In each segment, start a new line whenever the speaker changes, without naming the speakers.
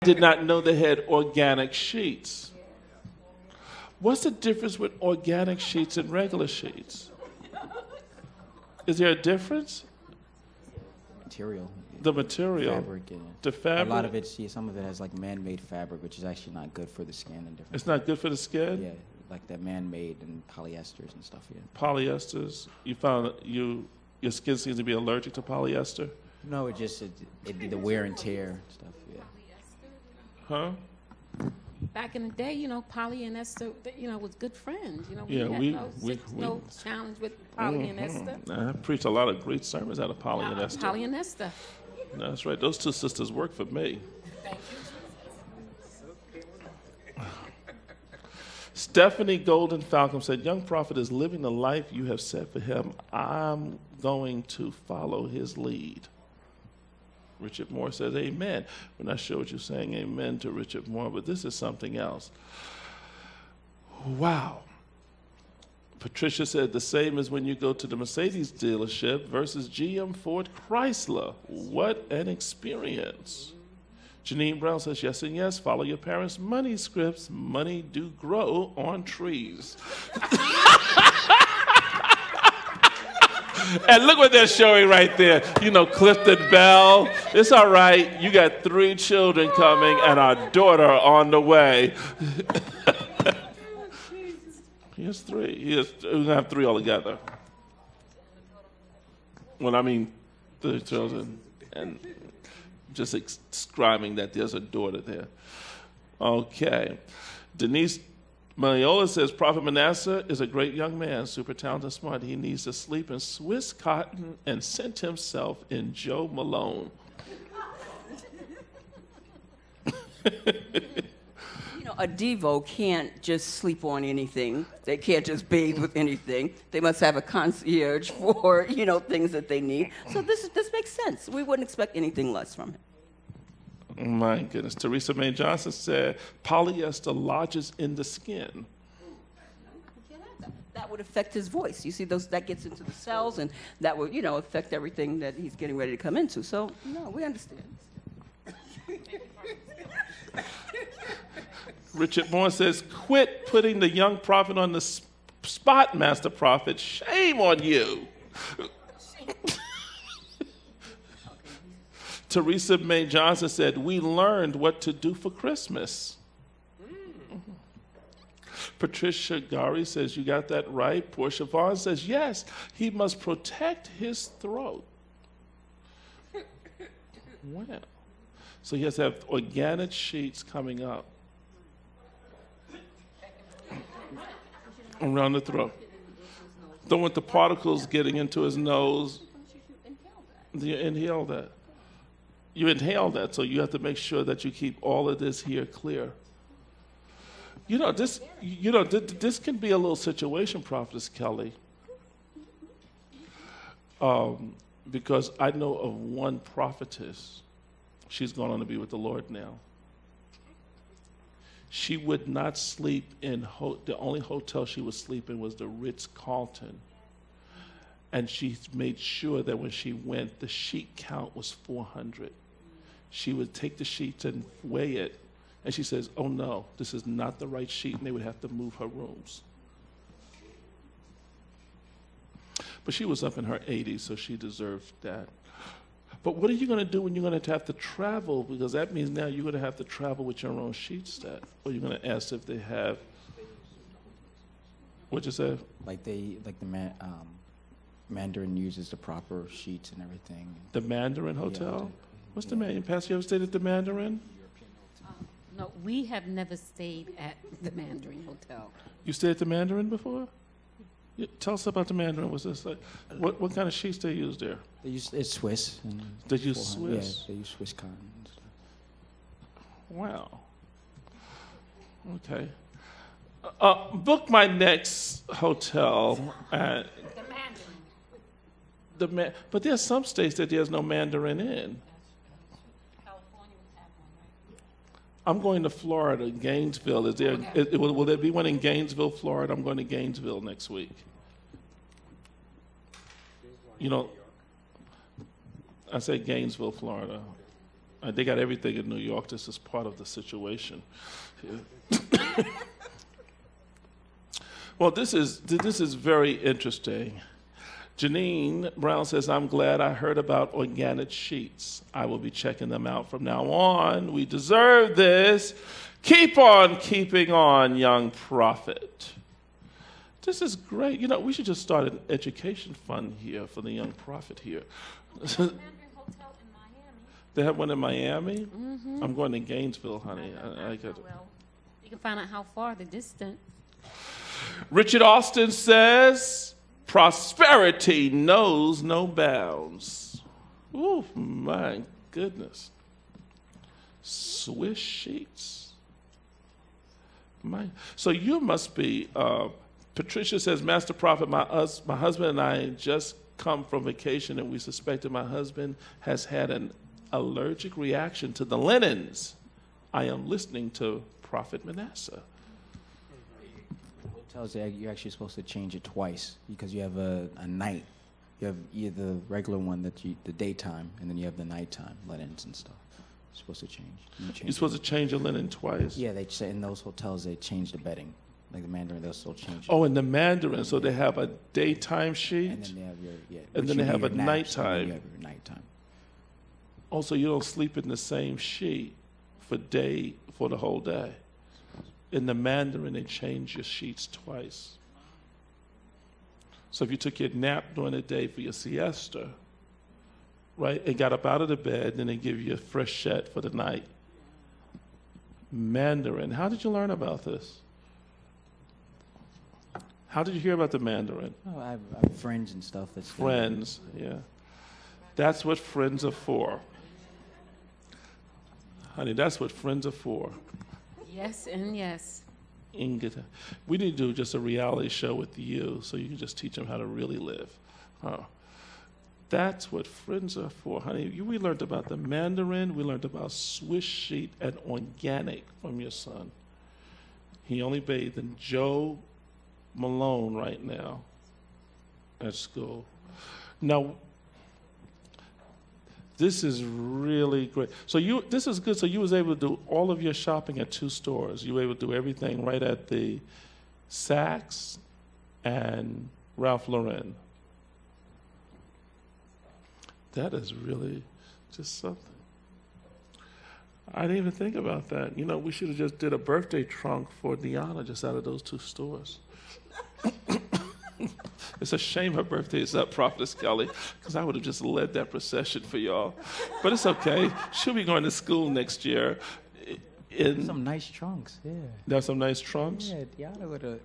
did not know they had organic sheets. What's the difference with organic sheets and regular sheets? Is there a difference?
Material.
The material.
Fabric. Yeah.
The fabric.
A lot of it, some of it has like man-made fabric, which is actually not good for the skin and different.
It's not good for the skin?
Yeah, like that man-made and polyesters and stuff. Yeah.
Polyesters. You found that your skin seems to be allergic to polyester?
No, it'd be the wear and tear and stuff. Yeah.
Huh?
Back in the day, Polly and Esther, was good friends.
Yeah,
we had no challenge with Polly and Esther.
I preached a lot of great sermons out of Polly and Esther.
Polly and Esther.
That's right. Those two sisters work for me. Stephanie Golden Falcon said, "Young prophet is living the life you have set for him. I'm going to follow his lead." Richard Moore says, "Amen." We're not sure what you're saying amen to, Richard Moore, but this is something else. Wow. Patricia said, "The same as when you go to the Mercedes dealership versus GM Ford Chrysler. What an experience." Janine Brown says, "Yes and yes, follow your parents' money scripts. Money do grow on trees." And look what they're showing right there. Clifton Bell. It's all right. You got 3 children coming and a daughter on the way. He has 3. We're going to have 3 altogether. Well, I mean, 3 children. And just describing that there's a daughter there. Okay. Denise Maliola says, "Prophet Manasseh is a great young man, super talented, smart. He needs to sleep in Swiss cotton and scent himself in Joe Malone."
A Devo can't just sleep on anything. They can't just bathe with anything. They must have a concierge for, things that they need. So this makes sense. We wouldn't expect anything less from him.
My goodness. Teresa Mae Johnson said, "Polyester lodges in the skin."
That would affect his voice. You see, that gets into the cells, and that would, affect everything that he's getting ready to come into. So, no, we understand.
Richard Moore says, "Quit putting the young prophet on the spot, Master Prophet. Shame on you." Teresa Mae Johnson said, "We learned what to do for Christmas." Patricia Gari says, "You got that right." Portia Vaughn says, "Yes, he must protect his throat." Wow. So he has to have organic sheets coming up around the throat. Don't want the particles getting into his nose. You inhale that. You inhale that, so you have to make sure that you keep all of this here clear. This can be a little situation, Prophetess Kelly, because I know of one prophetess. She's gone on to be with the Lord now. She would not sleep in, the only hotel she would sleep in was the Ritz-Carlton. And she made sure that when she went, the sheet count was 400. She would take the sheets and weigh it. And she says, "Oh no, this is not the right sheet," and they would have to move her rooms. But she was up in her 80s, so she deserved that. But what are you going to do when you're going to have to travel? Because that means now you're going to have to travel with your own sheet set. Or you're going to ask if they have. What'd you say?
Mandarin uses the proper sheets and everything.
The Mandarin Hotel?
Yeah,
What's the Mandarin? Pastor, you ever stayed at the Mandarin?
No, we have never stayed at the Mandarin Hotel.
You stayed at the Mandarin before? Yeah, tell us about the Mandarin. What's this like? What kind of sheets they use there?
It's Swiss.
They use Swiss?
Yeah, they use Swiss cotton and stuff.
Wow. Okay. Book my next hotel at but there are some states that there's no Mandarin in.
California would have one, right?
I'm going to Florida, Gainesville. Will there be one in Gainesville, Florida? I'm going to Gainesville next week. I say Gainesville, Florida. They got everything in New York. This is part of the situation. Well, this is very interesting. Janine Brown says, I'm glad I heard about organic sheets. I will be checking them out from now on. We deserve this. Keep on keeping on, young prophet. This is great. You know, we should just start an education fund here for the young prophet here. They have one in Miami?
Mm-hmm.
I'm going to Gainesville, honey. I got
Well, you can find out how far the distance.
Richard Austin says, prosperity knows no bounds. Oh, my goodness. Swiss sheets. So you must be, Patricia says, Master Prophet, my husband and I just come from vacation and we suspected my husband has had an allergic reaction to the linens. I am listening to Prophet Manasseh.
Hotels, you're actually supposed to change it twice because you have a night. You have either the regular one the daytime, and then you have the nighttime linens and stuff. You're supposed to change.
You're supposed to change your linen twice?
Yeah, they say in those hotels they change the bedding. Like the Mandarin, they'll still change it.
Oh, in the Mandarin, so they have a daytime sheet?
And then they have
And then they have a
naps, and then
nighttime.
you have your nighttime.
Also, you don't sleep in the same sheet for the whole day. In the Mandarin, they change your sheets twice. So if you took your nap during the day for your siesta, right, and got up out of the bed, then they give you a fresh set for the night. Mandarin. How did you learn about this? How did you hear about the Mandarin?
Oh, I have friends and stuff.
Friends, yeah. That's what friends are for. Honey, that's what friends are for.
Yes and yes.
Ingrid, we need to do just a reality show with you so you can just teach them how to really live. That's what friends are for, honey. We learned about the Mandarin. We learned about Swiss sheet and organic from your son. He only bathed in Joe Malone right now at school. Now, this is really great. So this is good. So you was able to do all of your shopping at 2 stores. You were able to do everything right at the Saks and Ralph Lauren. That is really just something. I didn't even think about that. You know, we should have just did a birthday trunk for Deanna just out of those 2 stores. It's a shame her birthday is up, Prophetess Kelly, because I would have just led that procession for y'all. But it's okay. She'll be going to school next year.
Some nice trunks, yeah.
They have some nice trunks?
Yeah, Diana would have.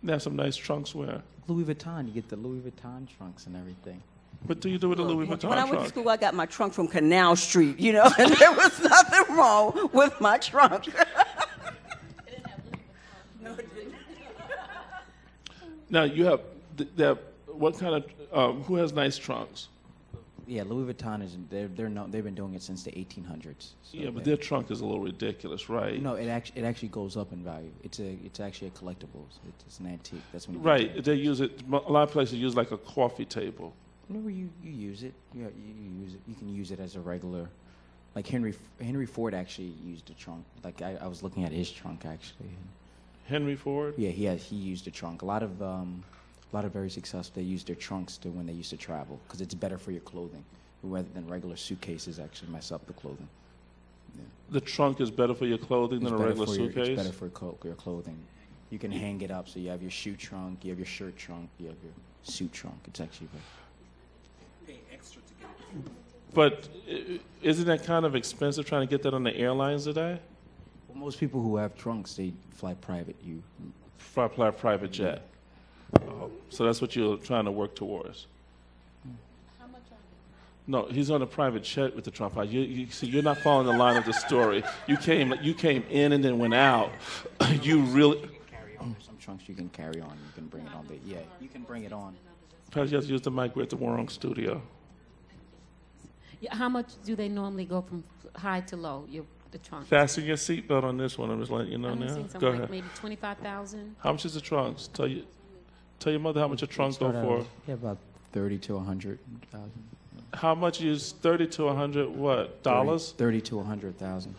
They have some nice trunks where?
Louis Vuitton, you get the Louis Vuitton trunks and everything.
What do you do with a Louis Vuitton
When I went to
trunk?
school, I got my trunk from Canal Street, you know, and there was nothing wrong with my trunk.
Now, you have, what kind of, who has nice trunks?
Yeah, Louis Vuitton they've been doing it since the 1800s. So
Yeah, but their trunk is a little ridiculous, right?
No, it actually goes up in value. It's actually a collectible. It's an antique. That's when you
Right, they use it, a lot of places use like a coffee table.
Whenever you use it, you use it. You can use it as a regular. Like Henry Ford actually used a trunk. Like I was looking at his trunk actually.
Henry Ford?
Yeah, he used a trunk. A lot of very successful. They use their trunks to when they used to travel because it's better for your clothing rather than regular suitcases actually mess up the clothing. Yeah.
The trunk is better for your clothing than a regular suitcase?
It's better for your clothing. You can hang it up so you have your shoe trunk, you have your shirt trunk, you have your suit trunk. It's actually better.
But isn't that kind of expensive trying to get that on the airlines today?
Well, most people who have trunks, they fly private.
Fly private jet. So that's what you're trying to work towards. No, he's on a private jet with the Trump. You see, you're not following the line of the story. You came in and then went out. You really.
Some trunks you can carry on. You can bring it on. Yeah, you can bring it on.
Perhaps you have to use the mic. We're at the Warong studio.
Yeah, how much do they normally go from high to low? The trunk.
Fasten your seatbelt on this one. I'm just letting you know
I'm
now.
seeing
Go
something
ahead.
like maybe 25,000.
How much is the trunks? Tell your mother how much a trunk go for.
Yeah, about 30 to 100,000.
How much is 30 to 100 what? Dollars?
30 to 100,000.